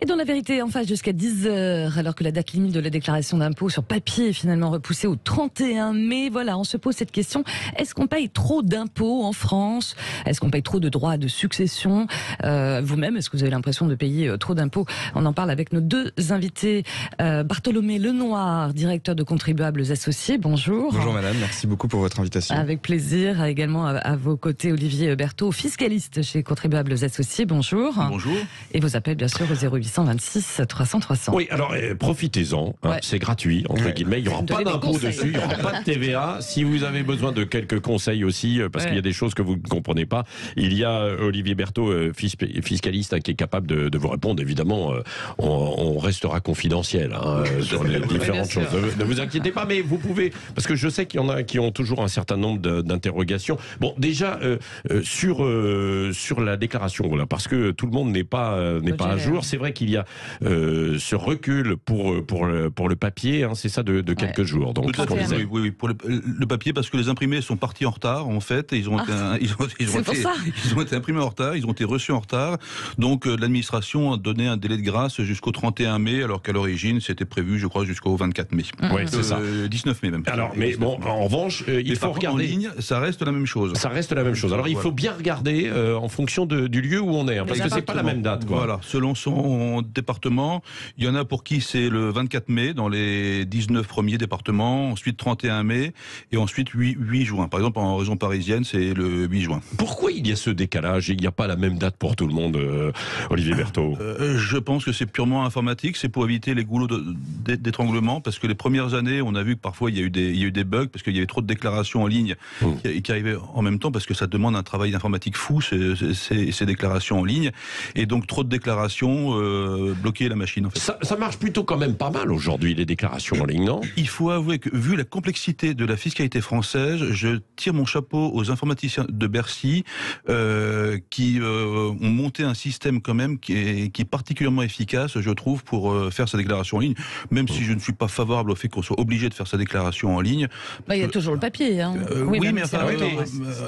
Et dans la vérité, en face jusqu'à 10h, alors que la date limite de la déclaration d'impôt sur papier est finalement repoussée au 31 mai. Voilà, on se pose cette question. Est-ce qu'on paye trop d'impôts en France? Est-ce qu'on paye trop de droits de succession? Vous-même, est-ce que vous avez l'impression de payer trop d'impôts? On en parle avec nos deux invités. Bartholomé Lenoir, directeur de Contribuables Associés. Bonjour. Bonjour madame, merci beaucoup pour votre invitation. Avec plaisir. Également à vos côtés, Olivier Berthaud, fiscaliste chez Contribuables Associés. Bonjour. Bonjour. Et vos appels, bien sûr, au 0826 300 300. Oui, alors profitez-en, hein, c'est gratuit, entre guillemets, il n'y aura pas d'impôt dessus, il n'y aura pas de TVA. Si vous avez besoin de quelques conseils aussi, parce qu'il y a des choses que vous ne comprenez pas, il y a Olivier Berthaud, fiscaliste, qui est capable de vous répondre. Évidemment, on restera confidentiel sur les différentes choses. Ne vous inquiétez pas, mais vous pouvez, parce que je sais qu'il y en a qui ont toujours un certain nombre d'interrogations. Bon, déjà, sur la déclaration, voilà, parce que tout le monde n'est pas à jour. C'est vrai qu'il y a ce recul pour le papier, hein, c'est ça, de quelques jours. Donc, oui, pour le papier, parce que les imprimés sont partis en retard, en fait, et ils ont été imprimés en retard, ils ont été reçus en retard. Donc, l'administration a donné un délai de grâce jusqu'au 31 mai, alors qu'à l'origine, c'était prévu, je crois, jusqu'au 24 mai. Oui, c'est ça. 19 mai même. Alors, mais bon, en revanche, il faut regarder. En ligne, ça reste la même chose. Ça reste la même chose. Alors, il faut bien regarder en fonction du lieu où on est, hein, parce que c'est pas la même date, quoi. Voilà, selon son département, il y en a pour qui c'est le 24 mai dans les 19 premiers départements, ensuite 31 mai et ensuite 8 juin. Par exemple, en région parisienne, c'est le 8 juin. Pourquoi il y a ce décalage? Il n'y a pas la même date pour tout le monde, Olivier Berthaud? Je pense que c'est purement informatique, c'est pour éviter les goulots d'étranglement, parce que les premières années, on a vu que parfois il y a eu des bugs, parce qu'il y avait trop de déclarations en ligne qui arrivaient en même temps, parce que ça demande un travail informatique fou, ces déclarations en ligne, et donc trop de déclarations bloquaient la machine. En fait. Ça marche plutôt quand même pas mal aujourd'hui, les déclarations en ligne, non? Il faut avouer que, vu la complexité de la fiscalité française, je tire mon chapeau aux informaticiens de Bercy qui ont monté un système quand même qui est particulièrement efficace, je trouve, pour faire sa déclaration en ligne, même si je ne suis pas favorable au fait qu'on soit obligé de faire sa déclaration en ligne. Il y a toujours le papier. Hein. Oui, mais enfin,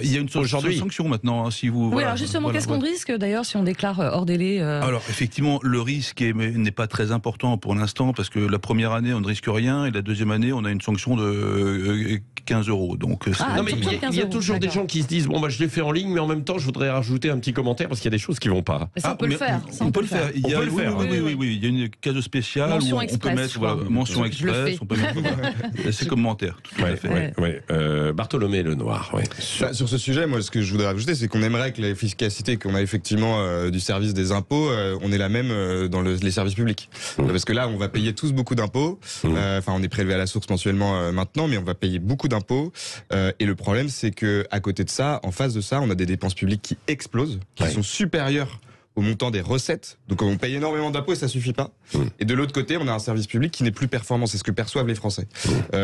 il y a une sanction maintenant. Hein, si vous, oui, alors justement, qu'est-ce qu'on risque d'ailleurs si on déclare hors délai Alors, effectivement, le risque n'est pas très important pour l'instant, parce que la première année, on ne risque rien, et la deuxième année, on a une sanction de 15 €. Donc, non, mais il y a toujours des gens qui se disent, bon, bah, je l'ai fait en ligne, mais en même temps, je voudrais rajouter un petit commentaire, parce qu'il y a des choses qui ne vont pas. Ça, on peut le faire. On peut le faire. Oui, il y a une case spéciale mention où on peut mettre mention express, on peut mettre ses commentaires. Tout à fait. Bartholomé Lenoir. Sur ce sujet, moi, ce que je voudrais ajouter, c'est qu'on aimerait que l'efficacité qu'on a effectivement du service des impôts, on est la même dans les services publics. Parce que là, on va payer tous beaucoup d'impôts. Enfin, on est prélevé à la source mensuellement maintenant, mais on va payer beaucoup d'impôts. Et le problème, c'est que à côté de ça, en face de ça, on a des dépenses publiques qui explosent, qui sont supérieures au montant des recettes. Donc on paye énormément d'impôts et ça suffit pas. Et de l'autre côté, on a un service public qui n'est plus performant. C'est ce que perçoivent les Français.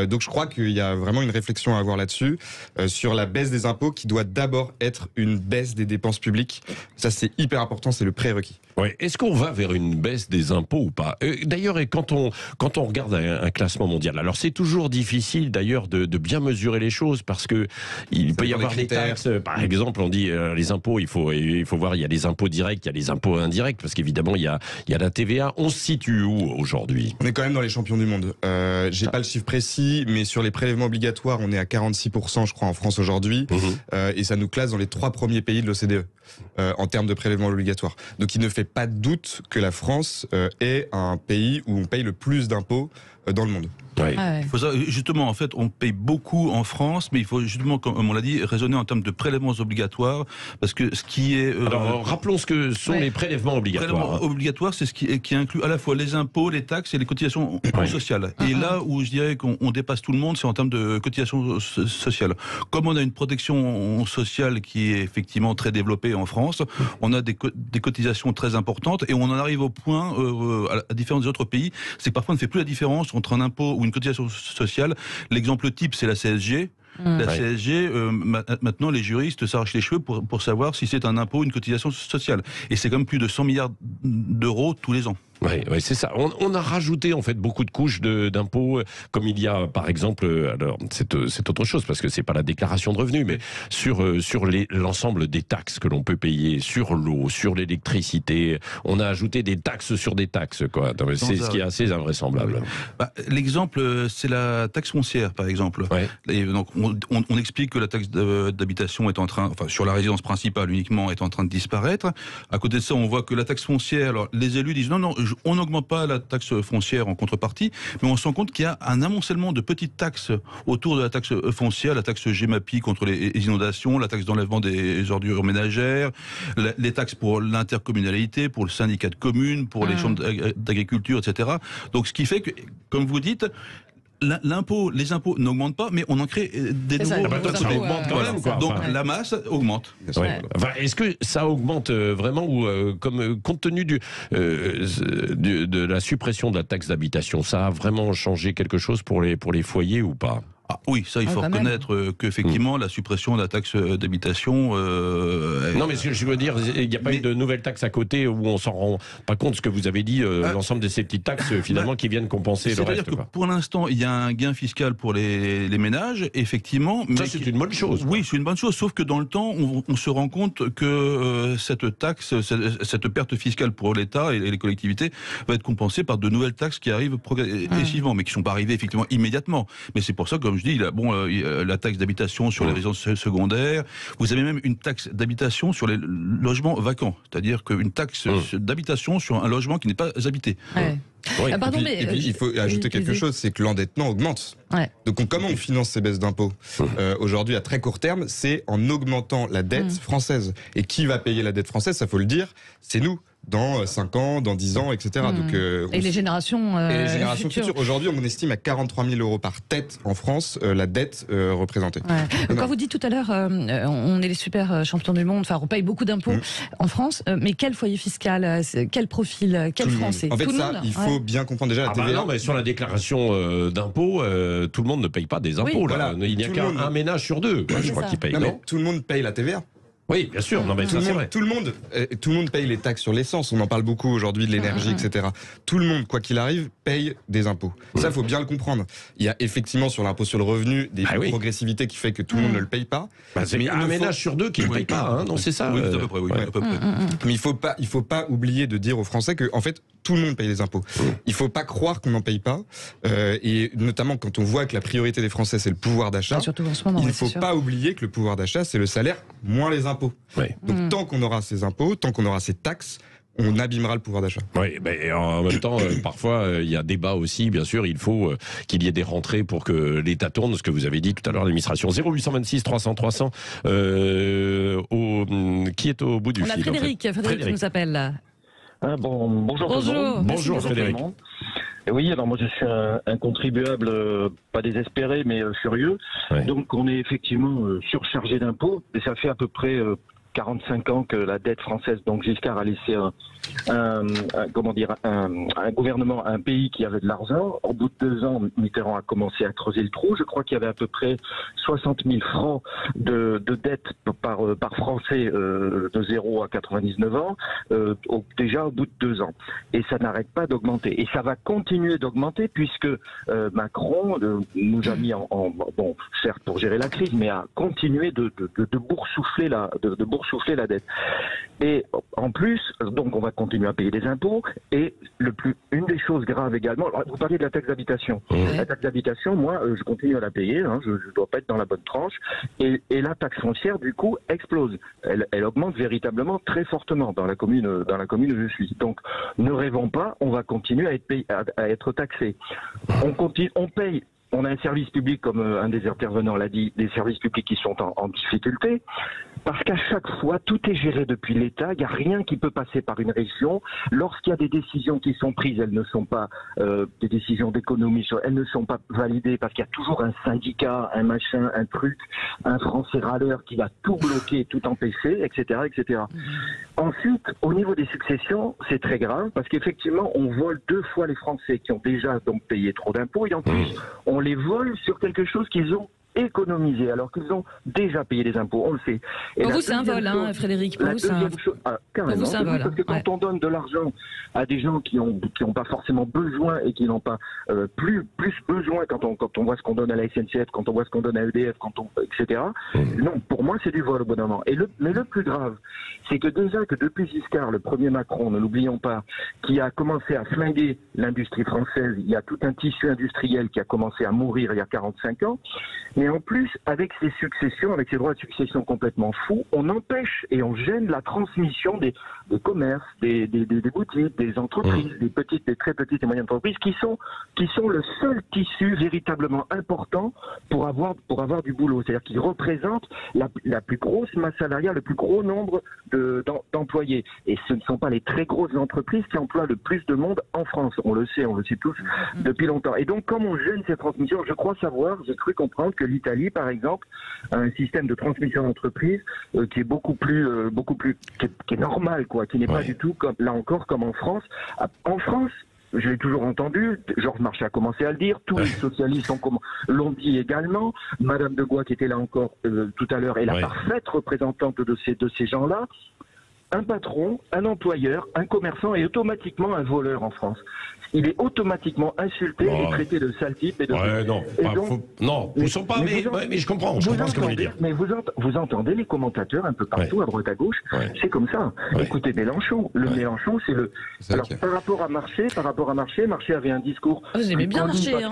Donc je crois qu'il y a vraiment une réflexion à avoir là-dessus, sur la baisse des impôts qui doit d'abord être une baisse des dépenses publiques. Ça, c'est hyper important, c'est le prérequis. Ouais. Est-ce qu'on va vers une baisse des impôts ou pas? D'ailleurs, quand on regarde un classement mondial, alors c'est toujours difficile d'ailleurs de bien mesurer les choses, parce que il peut y avoir des taxes. Par exemple, on dit les impôts, il faut voir, il y a les impôts directs, il y a les impôts indirects, parce qu'évidemment il y a la TVA. On se situe où aujourd'hui? On est quand même dans les champions du monde. J'ai pas le chiffre précis, mais sur les prélèvements obligatoires, on est à 46%, je crois, en France aujourd'hui, et ça nous classe dans les 3 premiers pays de l'OCDE en termes de prélèvements obligatoires. Donc il ne fait pas de doute que la France est un pays où on paye le plus d'impôts dans le monde. Ouais. Justement, en fait, on paye beaucoup en France, mais il faut justement, comme on l'a dit, raisonner en termes de prélèvements obligatoires, parce que ce qui est... Alors, rappelons ce que sont les prélèvements obligatoires. Les prélèvements obligatoires, c'est ce qui inclut à la fois les impôts, les taxes et les cotisations sociales. Et là où je dirais qu'on dépasse tout le monde, c'est en termes de cotisations sociales. Comme on a une protection sociale qui est effectivement très développée en France, on a des cotisations très importantes, et on en arrive au point, à différents autres pays, c'est que parfois on ne fait plus la différence entre un impôt ou une cotisation sociale. L'exemple type, c'est la CSG. La CSG, maintenant, les juristes s'arrachent les cheveux pour savoir si c'est un impôt ou une cotisation sociale. Et c'est quand même plus de 100 milliards d'euros tous les ans. Oui, c'est ça. On a rajouté en fait beaucoup de couches d'impôts, comme il y a par exemple, alors c'est autre chose parce que c'est pas la déclaration de revenus, mais sur l'ensemble des taxes que l'on peut payer, sur l'eau, sur l'électricité, on a ajouté des taxes sur des taxes, quoi. C'est ce qui est assez invraisemblable. L'exemple, c'est la taxe foncière, par exemple. Ouais. Et donc on explique que la taxe d'habitation est en train, enfin sur la résidence principale uniquement, est en train de disparaître. À côté de ça, on voit que la taxe foncière, alors les élus disent non, on n'augmente pas la taxe foncière en contrepartie, mais on se rend compte qu'il y a un amoncellement de petites taxes autour de la taxe foncière, la taxe GEMAPI contre les inondations, la taxe d'enlèvement des ordures ménagères, les taxes pour l'intercommunalité, pour le syndicat de communes, pour les chambres d'agriculture, etc. Donc ce qui fait que, comme vous dites, les impôts n'augmentent pas, mais on en crée des nouveaux. Ça augmente quand même, quoi. Donc la masse augmente. Ouais. Enfin, est-ce que ça augmente vraiment ou comme compte tenu de la suppression de la taxe d'habitation, ça a vraiment changé quelque chose pour les foyers ou pas? Ah oui, ça il faut reconnaître qu'effectivement la suppression de la taxe d'habitation... Non mais ce que je veux dire, il n'y a pas eu de nouvelles taxes à côté où on s'en rend pas compte, ce que vous avez dit, l'ensemble de ces petites taxes finalement qui viennent compenser le reste. C'est-à-dire que pour l'instant il y a un gain fiscal pour les ménages, effectivement... Ça c'est une bonne chose. Oui, c'est une bonne chose, sauf que dans le temps on se rend compte que cette taxe, cette perte fiscale pour l'État et les collectivités va être compensée par de nouvelles taxes qui arrivent progressivement, mais qui ne sont pas arrivées effectivement immédiatement. Mais c'est pour ça, comme je dis, la taxe d'habitation sur les résidences secondaires. Vous avez même une taxe d'habitation sur les logements vacants, c'est-à-dire qu'une taxe d'habitation sur un logement qui n'est pas habité. Ouais. Oui. Et puis, il faut ajouter quelque chose, c'est que l'endettement augmente. Ouais. Donc comment on finance ces baisses d'impôts aujourd'hui à très court terme, c'est en augmentant la dette française. Et qui va payer la dette française, ça faut le dire, c'est nous. Dans 5 ans, dans 10 ans, etc. Donc, et les générations futures. Aujourd'hui, on estime à 43 000 € par tête en France la dette représentée. Ouais. Quand vous dites tout à l'heure, on est les super champions du monde, enfin on paye beaucoup d'impôts en France, mais quel foyer fiscal, quel profil, quel Français? En fait, il faut bien comprendre déjà la TVA. Non, mais sur la déclaration d'impôts, tout le monde ne paye pas des impôts. Oui, là. Voilà. Il n'y a qu'un ménage sur deux, je crois, qui paye. Non, mais tout le monde paye la TVA. Oui, bien sûr. Non, mais ça, c'est vrai. Tout le monde paye les taxes sur l'essence. On en parle beaucoup aujourd'hui de l'énergie, etc. Tout le monde, quoi qu'il arrive, paye des impôts. Ça, faut bien le comprendre. Il y a effectivement sur l'impôt sur le revenu des progressivités qui fait que tout le monde ne le paye pas. C'est un ménage sur deux qui ne paye pas. Hein, non, c'est ça. Oui, à peu près. Oui, à peu près. Mais il faut pas oublier de dire aux Français que, en fait, tout le monde paye des impôts. Il faut pas croire qu'on n'en paye pas. Et notamment quand on voit que la priorité des Français, c'est le pouvoir d'achat. Il ne faut pas oublier que le pouvoir d'achat, c'est le salaire moins les impôts. Donc tant qu'on aura ces impôts, tant qu'on aura ces taxes, on abîmera le pouvoir d'achat. Oui, mais en même temps, parfois, il y a débat aussi, bien sûr, il faut qu'il y ait des rentrées pour que l'État tourne, ce que vous avez dit tout à l'heure, l'administration. 0826 300 300, qui est au bout du fil? On a Frédéric qui nous appelle là. Bonjour. Bonjour Frédéric. Oui, alors moi je suis un contribuable pas désespéré mais furieux. Ouais. Donc on est effectivement surchargé d'impôts et ça fait à peu près 45 ans que la dette française, donc Giscard a laissé un gouvernement, un pays qui avait de l'argent. Au bout de 2 ans, Mitterrand a commencé à creuser le trou. Je crois qu'il y avait à peu près 60 000 francs de dette par Français de 0 à 99 ans, déjà au bout de 2 ans. Et ça n'arrête pas d'augmenter. Et ça va continuer d'augmenter puisque Macron nous a mis bon, certes pour gérer la crise, mais a continué de boursoufler la dette. Et en plus, donc on va continuer à payer des impôts. Et une des choses graves également, alors, vous parliez de la taxe d'habitation. La taxe d'habitation, moi, je continue à la payer. Hein, je ne dois pas être dans la bonne tranche. Et la taxe foncière, du coup, explose. Elle augmente véritablement très fortement dans la commune où je suis. Donc, ne rêvons pas, on va continuer à être taxé. On paye. On a un service public, comme un des intervenants l'a dit, des services publics qui sont en difficulté, parce qu'à chaque fois, tout est géré depuis l'État, il n'y a rien qui peut passer par une région. Lorsqu'il y a des décisions qui sont prises, elles ne sont pas des décisions d'économie, elles ne sont pas validées, parce qu'il y a toujours un syndicat, un machin, un truc, un Français râleur qui va tout bloquer, tout empêcher, etc., etc. Ensuite, au niveau des successions, c'est très grave, parce qu'effectivement, on vole 2 fois les Français qui ont déjà donc payé trop d'impôts, et en plus, on les vole sur quelque chose qu'ils ont économiser alors qu'ils ont déjà payé des impôts, on le sait. Et pour vous, c'est un vol, hein, Frédéric. Pour vous, c'est un vol. Carrément, parce que quand on donne de l'argent à des gens qui ont pas forcément besoin et qui n'ont pas plus besoin, quand on voit ce qu'on donne à la SNCF, quand on voit ce qu'on donne à EDF, etc. Non, pour moi, c'est du vol au bon moment. Mais le plus grave, c'est que déjà que depuis Giscard, le premier Macron, ne l'oublions pas, qui a commencé à flinguer l'industrie française, il y a tout un tissu industriel qui a commencé à mourir il y a 45 ans, mais en plus, avec ces successions, avec ces droits de succession complètement fous, on empêche et on gêne la transmission des commerces, des boutiques, des entreprises, des très petites et moyennes entreprises qui sont le seul tissu véritablement important pour avoir du boulot. C'est-à-dire qu'ils représentent la plus grosse masse salariale, le plus gros nombre d'employés. Et ce ne sont pas les très grosses entreprises qui emploient le plus de monde en France. On le sait tous depuis longtemps. Et donc, comme on gêne ces transmissions, j'ai cru comprendre que l'Italie, par exemple, a un système de transmission d'entreprise qui est beaucoup plus, qui est normal, quoi, qui n'est pas du tout comme en France. En France, je l'ai toujours entendu, Georges Marchais a commencé à le dire, tous les socialistes l'ont dit également, Madame de Gaulle qui était là encore tout à l'heure est la parfaite représentante de ces gens-là. Un patron, un employeur, un commerçant est automatiquement un voleur en France. Il est automatiquement insulté et traité de sale type. Non, vous ne sont pas, mais je comprends ce que vous voulez dire. Mais vous entendez les commentateurs un peu partout, à droite à gauche, c'est comme ça. Écoutez, Mélenchon, Mélenchon, c'est le... Alors, par rapport à Marchais avait un discours... J'aimais bien Marchais, hein.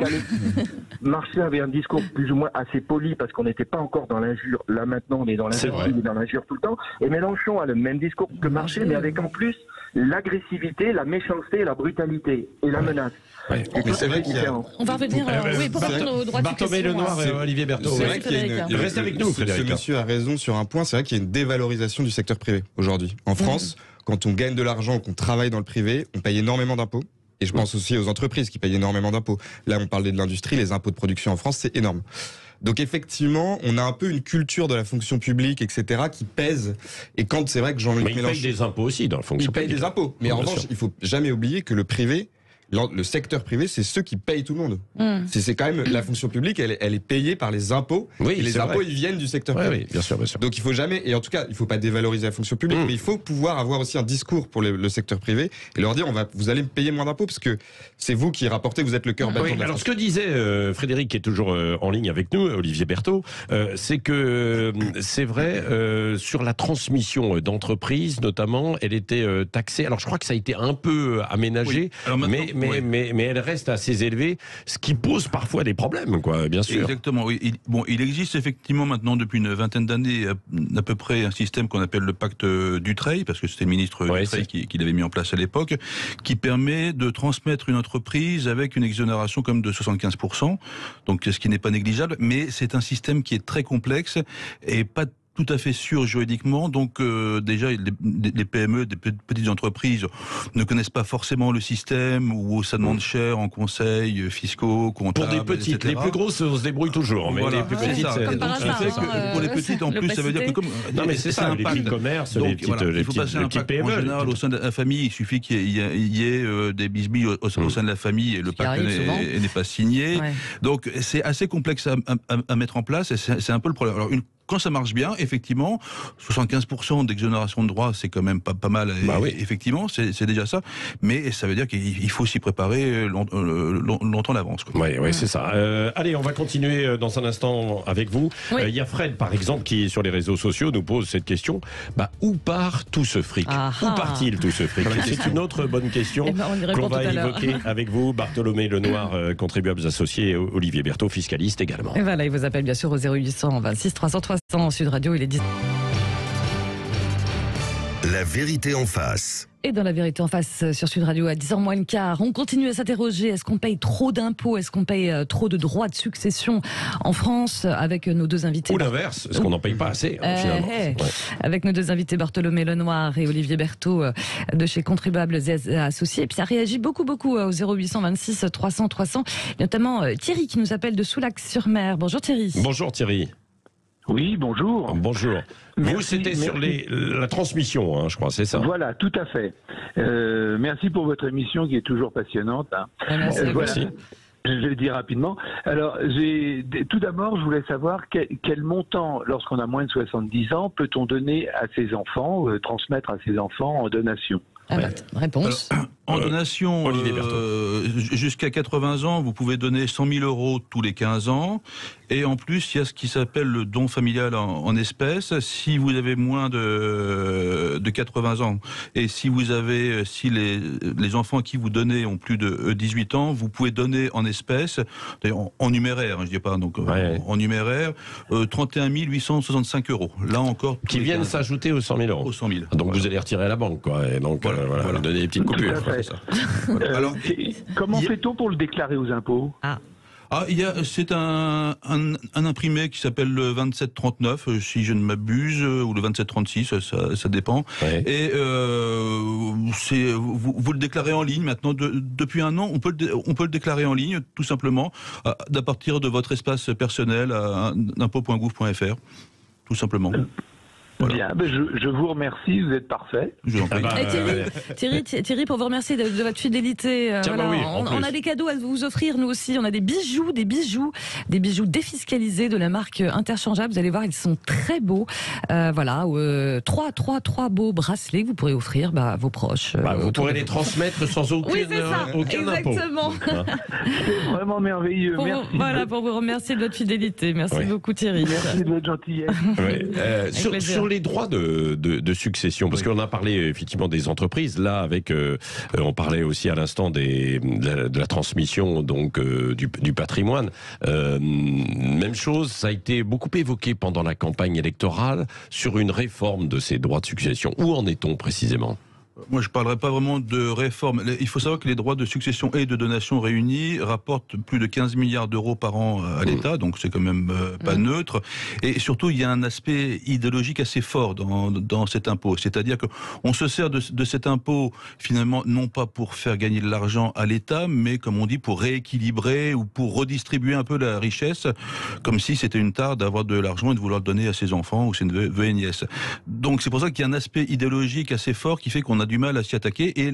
Marchais avait un discours plus ou moins assez poli, parce qu'on n'était pas encore dans l'injure. Là, maintenant, on est dans l'injure tout le temps. Et Mélenchon a le même discours que Marchais, mais avec en plus l'agressivité, la méchanceté, la brutalité et la menace. Mais c'est vrai qu'il y a... On va revenir pour nos droits de Bartholomé Lenoir et Olivier Berthaud. C'est vrai qu'il y a restez avec nous, Frédéric. Ce monsieur a raison sur un point, c'est vrai qu'il y a une dévalorisation du secteur privé aujourd'hui. En France, quand on gagne de l'argent, qu'on travaille dans le privé, on paye énormément d'impôts. Et je pense aussi aux entreprises qui payent énormément d'impôts. Là, on parlait de l'industrie, les impôts de production en France, c'est énorme. Donc effectivement, on a un peu une culture de la fonction publique, etc., qui pèse. Et quand c'est vrai que Jean-Luc Mélenchon... Mais il paye des impôts aussi dans la fonction publique. Il paye des impôts. Mais en revanche, il faut jamais oublier que le privé... Le secteur privé, c'est ceux qui payent tout le monde. C'est quand même la fonction publique, elle est payée par les impôts. Et les impôts, ils viennent du secteur privé. Oui, bien sûr, bien sûr. Donc il faut jamais, et en tout cas, il faut pas dévaloriser la fonction publique, mais il faut pouvoir avoir aussi un discours pour le secteur privé et leur dire vous allez me payer moins d'impôts parce que c'est vous qui rapportez, vous êtes le cœur battant de la France. Alors ce que disait Frédéric, qui est toujours en ligne avec nous, Olivier Berthaud, c'est que c'est vrai sur la transmission d'entreprises, notamment, elle était taxée. Alors je crois que ça a été un peu aménagé, mais elle reste assez élevée, ce qui pose parfois des problèmes, quoi, bien sûr. Exactement, oui. Il existe effectivement maintenant depuis une vingtaine d'années à peu près un système qu'on appelle le pacte Dutreil, parce que c'était le ministre Dutreil qui l'avait mis en place à l'époque, qui permet de transmettre une entreprise avec une exonération comme de 75%, donc ce qui n'est pas négligeable, mais c'est un système qui est très complexe et pas tout à fait sûr juridiquement, donc déjà les PME, des petites entreprises ne connaissent pas forcément le système, ou ça demande cher en conseils fiscaux, comptables, pour des petites, etc. Les plus grosses, on se débrouille toujours, mais les plus petites, pour les petites en plus, ça veut dire que comme c'est ça, les petits commerces, les petites PME, en général au sein de la famille, il suffit qu'il y ait des bisbilles au sein de la famille et le pacte n'est pas signé. Donc c'est assez complexe à mettre en place, et c'est un peu le problème. Alors quand ça marche bien, effectivement, 75% d'exonération de droits, c'est quand même pas mal. Effectivement, c'est déjà ça. Mais ça veut dire qu'il faut s'y préparer longtemps d'avance. Oui, c'est ça. Allez, on va continuer dans un instant avec vous. Il y a Fred, par exemple, qui, sur les réseaux sociaux, nous pose cette question. Où part tout ce fric? Où part-il tout ce fric? C'est une autre bonne question qu'on va évoquer avec vous. Bartholomé Lenoir, contribuables associés, et Olivier Berthaud, fiscaliste également. Et voilà, il vous appelle bien sûr au 0800 26 303 en Sud Radio, il est 10. La vérité en face. Et dans la vérité en face sur Sud Radio à 10h moins le quart, on continue à s'interroger, est-ce qu'on paye trop d'impôts, est-ce qu'on paye trop de droits de succession en France, avec nos deux invités. Ou l'inverse, est-ce qu'on n'en paye pas assez finalement. Avec nos deux invités Bartholomé Lenoir et Olivier Berthaud de chez Contribuables et Associés. Et puis ça réagit beaucoup au 0800 26 300 300, notamment Thierry qui nous appelle de Soulac-sur-Mer. Bonjour Thierry. Bonjour Thierry. Oui, bonjour. Bonjour. Vous, c'était sur la transmission, je crois, c'est ça? Voilà, tout à fait. Merci pour votre émission qui est toujours passionnante. Merci. Voilà. Je le dis rapidement. Alors, tout d'abord, je voulais savoir quel montant, lorsqu'on a moins de 70 ans, peut-on donner à ses enfants, transmettre à ses enfants en donation? Réponse. Alors, en donation, jusqu'à 80 ans, vous pouvez donner 100 000 euros tous les 15 ans. Et en plus, il y a ce qui s'appelle le don familial en espèces. Si vous avez moins de 80 ans et si les enfants à qui vous donnez ont plus de 18 ans, vous pouvez donner en espèces, d'ailleurs en numéraire, je dis pas, donc en numéraire, 31 865 euros. Là encore. Qui viennent s'ajouter aux 100 000 euros. Aux 100 000. Donc vous allez retirer à la banque, quoi. Et donc vous donnez des petites coupures. Alors, comment fait-on pour le déclarer aux impôts? C'est un imprimé qui s'appelle le 2739, si je ne m'abuse, ou le 2736, ça dépend. Ouais. Et vous le déclarez en ligne maintenant. Depuis un an, on peut le déclarer en ligne, tout simplement, à partir de votre espace personnel à impôt.gouv.fr, tout simplement. Voilà. Bien, je vous remercie, vous êtes parfait. Thierry, pour vous remercier de votre fidélité, on a des cadeaux à vous offrir, nous aussi. On a des bijoux défiscalisés de la marque Interchangeable. Vous allez voir, ils sont très beaux. Trois beaux bracelets que vous pourrez offrir à vos proches. Vous pourrez les transmettre sans aucun exactement. impôt. C'est vraiment merveilleux. Pour vous remercier de votre fidélité. Merci beaucoup, Thierry. Merci de votre gentillesse. Sur les droits de succession, parce qu'on a parlé effectivement des entreprises, là on parlait aussi à l'instant de la transmission donc du patrimoine. Même chose, ça a été beaucoup évoqué pendant la campagne électorale sur une réforme de ces droits de succession. Où en est-on précisément ? Moi, je ne parlerai pas vraiment de réforme. Il faut savoir que les droits de succession et de donation réunis rapportent plus de 15 milliards d'euros par an à l'État, donc c'est quand même pas neutre. Et surtout, il y a un aspect idéologique assez fort dans cet impôt. C'est-à-dire qu'on se sert de cet impôt, finalement, non pas pour faire gagner de l'argent à l'État, mais, comme on dit, pour rééquilibrer ou pour redistribuer un peu la richesse, comme si c'était une tare d'avoir de l'argent et de vouloir le donner à ses enfants ou ses neveux et nièces. Donc c'est pour ça qu'il y a un aspect idéologique assez fort qui fait qu'on a du mal à s'y attaquer, et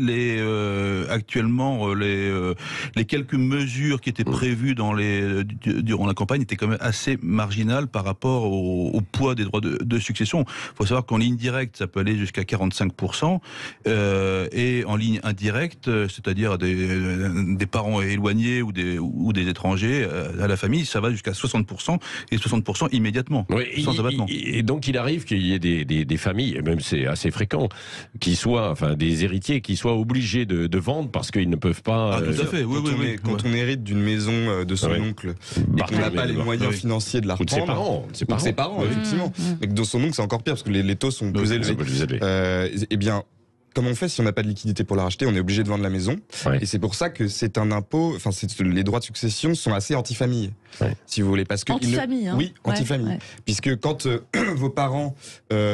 actuellement les quelques mesures qui étaient prévues durant la campagne étaient quand même assez marginales par rapport au poids des droits de succession. Il faut savoir qu'en ligne directe, ça peut aller jusqu'à 45%, et en ligne indirecte, c'est-à-dire des parents éloignés ou des étrangers à la famille, ça va jusqu'à 60%, et 60% immédiatement, sans abattement. Et donc il arrive qu'il y ait des familles, et même c'est assez fréquent, des héritiers qui soient obligés de vendre parce qu'ils ne peuvent pas... tout à fait, Quand on hérite d'une maison de son oncle et qu'on n'a pas les moyens financiers de la reprendre... Ou de ses parents, effectivement. Mais que dans son oncle, c'est encore pire parce que les taux sont plus élevés. Eh bien... Comme on fait, si on n'a pas de liquidité pour la racheter, on est obligé de vendre la maison. Et c'est pour ça que c'est un impôt, les droits de succession sont assez anti-famille, si vous voulez. Anti-famille, hein. Oui, anti-famille. Ouais. Puisque quand vos parents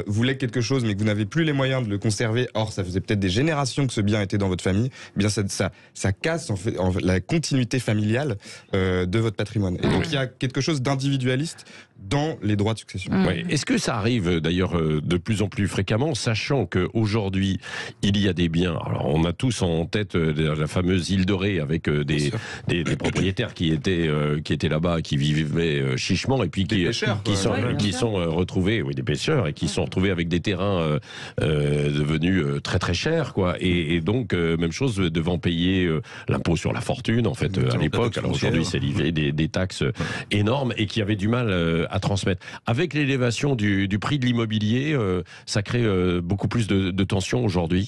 voulaient quelque chose, mais que vous n'avez plus les moyens de le conserver, or ça faisait peut-être des générations que ce bien était dans votre famille, eh bien ça casse en fait la continuité familiale de votre patrimoine. Et donc il y a quelque chose d'individualiste dans les droits de succession. Est-ce que ça arrive d'ailleurs de plus en plus fréquemment, sachant qu'aujourd'hui, il y a des biens. Alors, on a tous en tête la fameuse île de Ré avec des propriétaires qui étaient là-bas, qui vivaient chichement, et puis qui sont retrouvés, des pêcheurs, et qui sont retrouvés avec des terrains devenus très très chers, quoi. Et donc, même chose, devant payer l'impôt sur la fortune, en fait, à l'époque. Alors aujourd'hui, c'est des taxes énormes et qui avaient du mal à transmettre. Avec l'élévation du prix de l'immobilier, ça crée beaucoup plus de tensions aujourd'hui.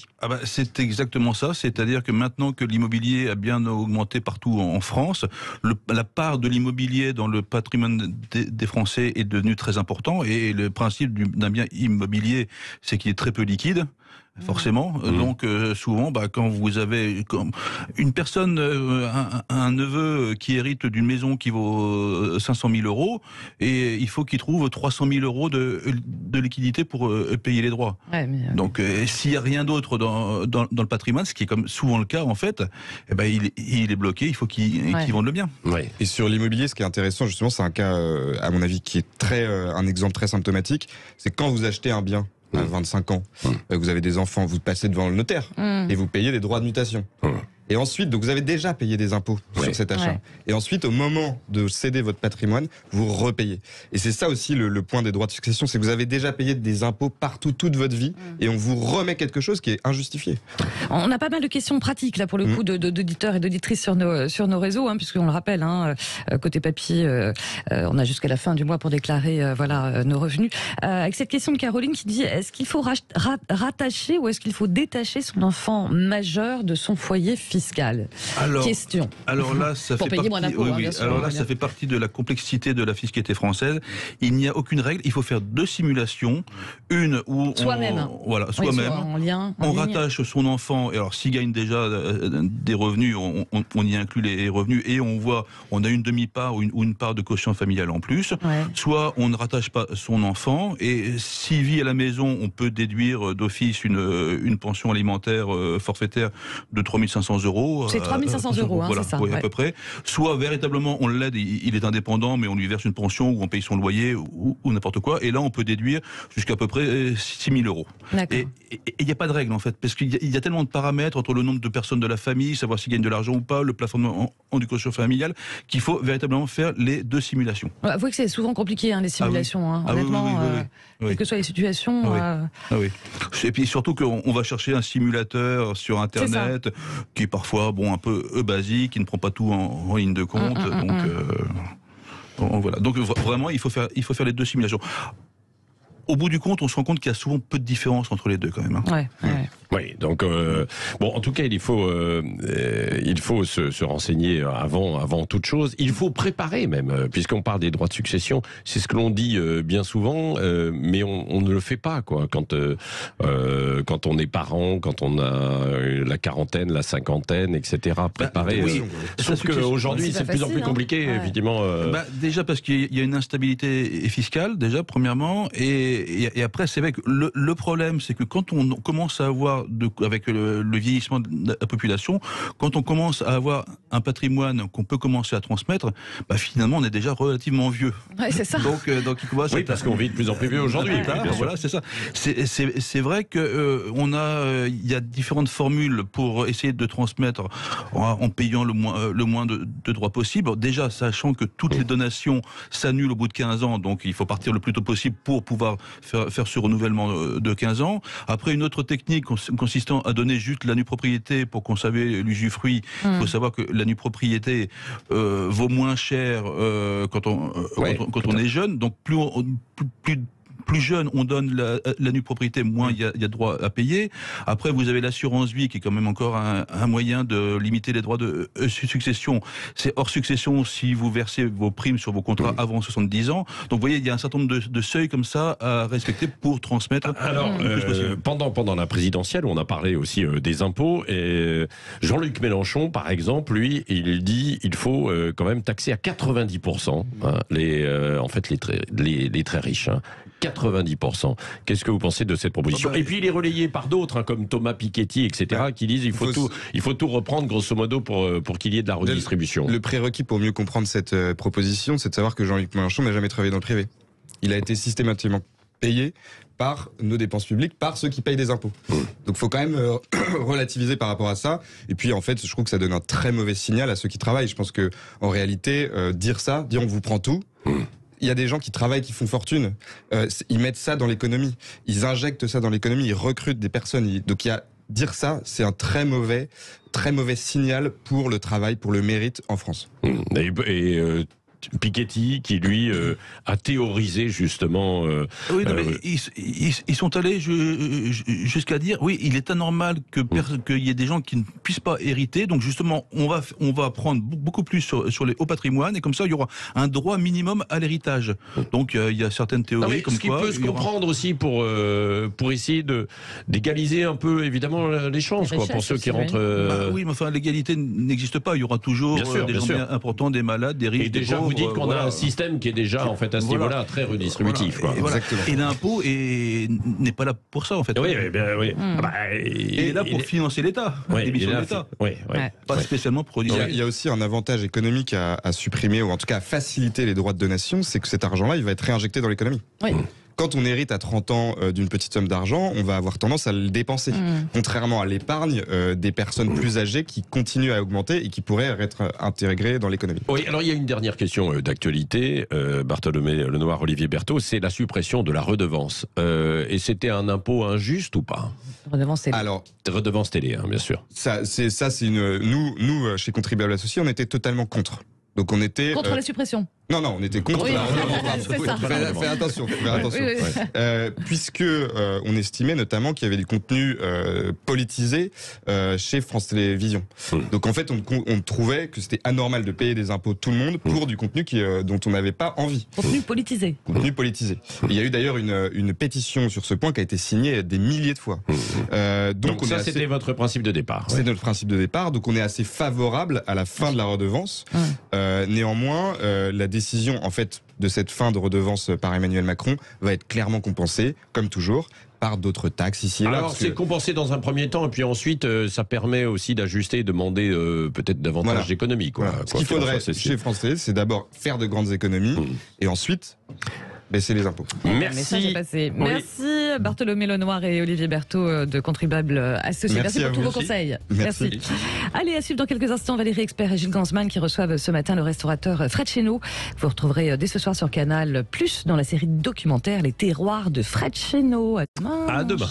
C'est exactement ça, c'est-à-dire que maintenant que l'immobilier a bien augmenté partout en France, la part de l'immobilier dans le patrimoine des Français est devenue très important, et le principe d'un bien immobilier, c'est qu'il est très peu liquide. Forcément. Donc souvent, quand vous avez une personne, un neveu qui hérite d'une maison qui vaut 500 000 euros, et il faut qu'il trouve 300 000 euros de liquidité pour payer les droits. Donc s'il n'y a rien d'autre dans le patrimoine, ce qui est comme souvent le cas en fait, il est bloqué, il faut qu'il vende le bien. Et sur l'immobilier, ce qui est intéressant justement, c'est un cas à mon avis qui est un exemple très symptomatique, c'est quand vous achetez un bien à 25 ans, vous avez des enfants, vous passez devant le notaire et vous payez des droits de mutation. Et ensuite, donc vous avez déjà payé des impôts sur cet achat. Et ensuite, au moment de céder votre patrimoine, vous repayez. Et c'est ça aussi le point des droits de succession, c'est que vous avez déjà payé des impôts partout, toute votre vie, et on vous remet quelque chose qui est injustifié. On a pas mal de questions pratiques là pour le coup d'auditeurs et d'auditrices sur nos réseaux, puisqu'on le rappelle, côté papy, on a jusqu'à la fin du mois pour déclarer nos revenus. Avec cette question de Caroline qui dit: est-ce qu'il faut rattacher ou est-ce qu'il faut détacher son enfant majeur de son foyer fiscal? Question. Alors là, ça fait partie. Alors là, ça fait partie de la complexité de la fiscalité française. Il n'y a aucune règle. Il faut faire 2 simulations. Une où soi-même. On rattache son enfant. Et alors, s'il gagne déjà des revenus, on y inclut les revenus et on voit, on a une demi-part ou une part de quotient familial en plus. Soit on ne rattache pas son enfant et s'il vit à la maison, on peut déduire d'office une pension alimentaire forfaitaire de 3 500 €. C'est 3 500 €, voilà, c'est ça. À peu près. Soit véritablement on l'aide, il est indépendant, mais on lui verse une pension ou on paye son loyer ou n'importe quoi. Et là, on peut déduire jusqu'à peu près 6 000 €. Et il n'y a pas de règle en fait, parce qu'il y a tellement de paramètres entre le nombre de personnes de la famille, savoir s'il gagne de l'argent ou pas, le plafonnement du quotient familial, qu'il faut véritablement faire les 2 simulations. Avouez que c'est souvent compliqué les simulations, honnêtement, quelles que soient les situations. Et puis surtout qu'on va chercher un simulateur sur Internet qui est parfois un peu basique, qui ne prend pas tout en ligne de compte. Voilà. Donc vraiment, il faut faire les 2 simulations. Au bout du compte, on se rend compte qu'il y a souvent peu de différence entre les deux quand même. Oui, donc en tout cas, il faut se renseigner avant toute chose. Il faut préparer même, puisqu'on parle des droits de succession. C'est ce que l'on dit bien souvent, mais on ne le fait pas quand on est parent, quand on a la quarantaine, la cinquantaine, etc. Préparer. Sauf qu'aujourd'hui, c'est de plus en plus compliqué, effectivement. Déjà parce qu'il y a une instabilité fiscale, déjà premièrement, et après c'est vrai que le problème, c'est que quand on commence à avoir avec le vieillissement de la population, quand on commence à avoir un patrimoine qu'on peut commencer à transmettre, finalement on est déjà relativement vieux. C'est ça. Donc parce qu'on vit de plus en plus vieux aujourd'hui. Voilà, c'est ça. C'est vrai que il y a différentes formules pour essayer de transmettre en payant le moins de droits possible. Déjà, sachant que toutes les donations s'annulent au bout de 15 ans, donc il faut partir le plus tôt possible pour pouvoir faire ce renouvellement de 15 ans. Après, une autre technique consistant à donner juste la nue propriété pour conserver l'usufruit. Il faut savoir que la nue propriété vaut moins cher quand on est jeune. Donc plus jeune on donne la nue propriété, moins il y a droit à payer. Après, vous avez l'assurance vie qui est quand même encore un moyen de limiter les droits de succession. C'est hors succession si vous versez vos primes sur vos contrats avant 70 ans. Donc vous voyez, il y a un certain nombre de seuils comme ça à respecter pour transmettre. Alors, pendant la présidentielle, on a parlé aussi des impôts. Et Jean-Luc Mélenchon, par exemple, lui, il dit il faut quand même taxer à 90% les très riches. 90%. Qu'est-ce que vous pensez de cette proposition? Et puis il est relayé par d'autres, comme Thomas Piketty, etc., qui disent il faut tout reprendre grosso modo pour qu'il y ait de la redistribution. Le prérequis pour mieux comprendre cette proposition, c'est de savoir que Jean-Luc Mélenchon n'a jamais travaillé dans le privé. Il a été systématiquement payé par nos dépenses publiques, par ceux qui payent des impôts. Donc il faut quand même relativiser par rapport à ça. Et puis en fait, je trouve que ça donne un très mauvais signal à ceux qui travaillent. Je pense que en réalité, dire on vous prend tout. Il y a des gens qui travaillent, qui font fortune. Ils mettent ça dans l'économie. Ils injectent ça dans l'économie. Ils recrutent des personnes. Donc dire ça, c'est un très mauvais signal pour le travail, pour le mérite en France. Piketty qui lui a théorisé justement. Ils sont allés jusqu'à dire il est anormal qu'il y ait des gens qui ne puissent pas hériter. Donc justement, on va prendre beaucoup plus sur les hauts patrimoines et comme ça il y aura un droit minimum à l'héritage. Donc il y a certaines théories comme quoi. Ce qui peut se comprendre aussi pour essayer d'égaliser un peu évidemment les chances pour ceux qui rentrent. Oui, mais enfin l'égalité n'existe pas. Il y aura toujours des gens bien importants, des malades, des riches, des pauvres. Vous dites qu'on a un système qui est déjà en fait à ce niveau-là très redistributif. Et l'impôt n'est pas là pour ça en fait. Il est là pour financer l'État, les missions de l'État. Pas spécialement pour redistribuer. Il y a aussi un avantage économique à supprimer ou en tout cas à faciliter les droits de donation, c'est que cet argent-là, il va être réinjecté dans l'économie. quand on hérite à 30 ans d'une petite somme d'argent, on va avoir tendance à le dépenser. Contrairement à l'épargne des personnes plus âgées qui continuent à augmenter et qui pourraient être intégrées dans l'économie. Oui, alors il y a une dernière question d'actualité, Bartholomé Lenoir, Olivier Berthaud, c'est la suppression de la redevance. Et c'était un impôt injuste ou pas? Redevance télé. Alors, redevance télé, hein, bien sûr. Nous, chez Contribuables Associés, on était totalement contre. Donc on était contre la suppression. Non, on était contre la redevance. Fais attention. Puisque on estimait notamment qu'il y avait des contenus politisés chez France Télévisions. Donc en fait, on trouvait que c'était anormal de payer des impôts tout le monde pour du contenu dont on n'avait pas envie. Contenu politisé. Contenu politisé. Il y a eu d'ailleurs une pétition sur ce point qui a été signée des milliers de fois. Donc ça, c'était votre principe de départ. C'est notre principe de départ. Donc on est assez favorable à la fin de la redevance. Néanmoins, la décision en fait de cette fin de redevance par Emmanuel Macron va être clairement compensée, comme toujours, par d'autres taxes ici et là. Alors c'est compensé dans un premier temps, et puis ensuite ça permet aussi d'ajuster et demander peut-être davantage d'économies. Ce qu'il faudrait chez France Télé, c'est d'abord faire de grandes économies et ensuite baisser les impôts. Merci. Merci Bartholomé Lenoir et Olivier Berthaud de Contribuables Associés. Merci pour tous vos conseils. Merci. Allez, à suivre dans quelques instants Valérie Expert et Gilles Gansman qui reçoivent ce matin le restaurateur Fred Chéneau. Vous retrouverez dès ce soir sur Canal+ dans la série documentaire Les terroirs de Fred Chéneau. À demain.